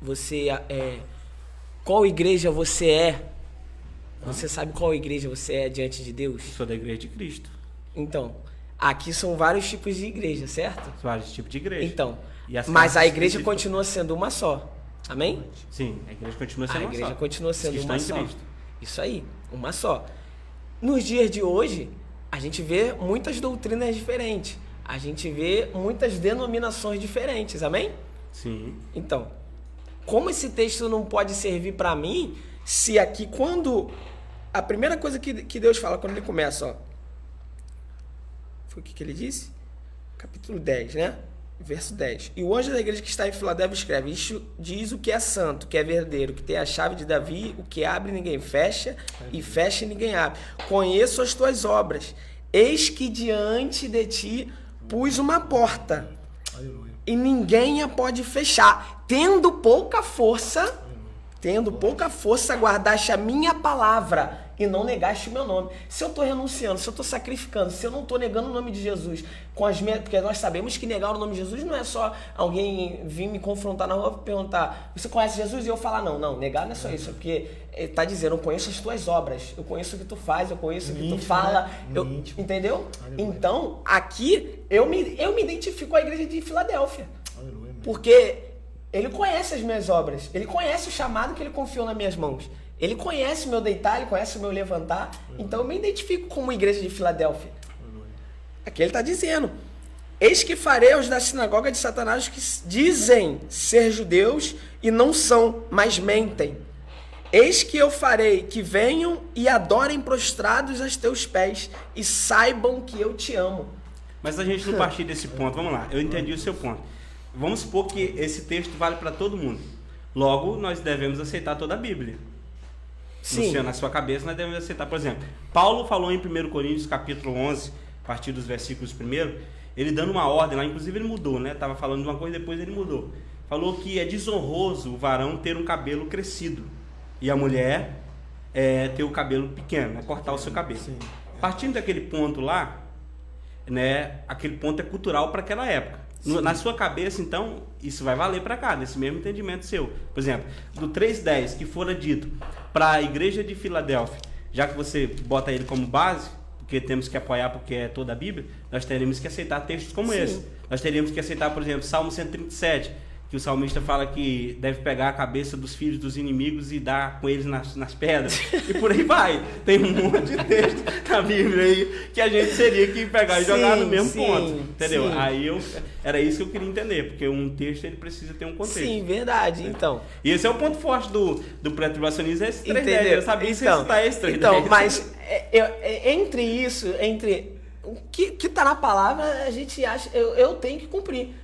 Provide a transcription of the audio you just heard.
você qual igreja você é? Você sabe qual igreja você é diante de Deus? Sou da igreja de Cristo. Então, aqui são vários tipos de igreja, certo? Vários tipos de igreja. Então, mas a igreja continua sendo uma só. Amém? Sim, a igreja continua sendo uma só. A igreja continua sendo uma só. Cristo. Isso aí, uma só. Nos dias de hoje, a gente vê muitas doutrinas diferentes. A gente vê muitas denominações diferentes. Amém? Sim. Então, como esse texto não pode servir para mim, se aqui quando... A primeira coisa que Deus fala quando ele começa, ó. Foi o que ele disse? Capítulo 10, né? Verso 10. E o anjo da igreja que está em Filadélfia escreve: Isto diz o que é santo, que é verdadeiro, que tem a chave de Davi, o que abre ninguém fecha, e fecha ninguém abre. Conheço as tuas obras. Eis que diante de ti pus uma porta, e ninguém a pode fechar. Tendo pouca força, guardaste a minha palavra e não negaste o meu nome. Se eu estou renunciando, se eu estou sacrificando, se eu não estou negando o nome de Jesus, porque nós sabemos que negar o nome de Jesus não é só alguém vir me confrontar na rua e perguntar: você conhece Jesus? E eu falar: não, negar não é só isso, é porque ele está dizendo: eu conheço as tuas obras, eu conheço o que tu faz, eu conheço o que tu fala, entendeu? Então, aqui eu me identifico com a igreja de Filadélfia, porque ele conhece as minhas obras, ele conhece o chamado que ele confiou nas minhas mãos. Ele conhece o meu deitar, ele conhece o meu levantar. Então eu me identifico como igreja de Filadélfia. Aqui ele está dizendo: eis que farei os da sinagoga de Satanás que dizem ser judeus e não são, mas mentem. Eis que eu farei que venham e adorem prostrados aos teus pés e saibam que eu te amo. Mas a gente não partir desse ponto, vamos lá, eu entendi o seu ponto. Vamos supor que esse texto vale para todo mundo. Logo, nós devemos aceitar toda a Bíblia. Sim. Na sua cabeça, nós devemos aceitar. Por exemplo, Paulo falou em 1 Coríntios, capítulo 11, a partir dos versículos 1, ele dando uma ordem lá, inclusive ele mudou, né? Estava falando de uma coisa, depois ele mudou. Falou que é desonroso o varão ter um cabelo crescido e a mulher ter o cabelo pequeno, né? Cortar o seu cabelo. Sim. Partindo daquele ponto lá, né? Aquele ponto é cultural para aquela época. Na sua cabeça, então, isso vai valer para cá, nesse mesmo entendimento seu. Por exemplo, do 3:10, que fora dito para a igreja de Filadélfia, já que você bota ele como base, porque temos que apoiar porque é toda a Bíblia, nós teríamos que aceitar textos como esse. Nós teríamos que aceitar, por exemplo, Salmo 137, que o salmista fala que deve pegar a cabeça dos filhos dos inimigos e dar com eles nas pedras. E por aí vai. Tem um monte de texto na Bíblia aí que a gente teria que pegar e jogar no mesmo ponto. Entendeu? Sim. Aí era isso que eu queria entender, porque um texto ele precisa ter um contexto. Sim, verdade. Então. E esse é o ponto forte do pré-tribulacionismo, é esse 3:10. Eu sabia que você citar esse 3:10. Então, mas entre o que está na palavra, a gente acha, eu tenho que cumprir.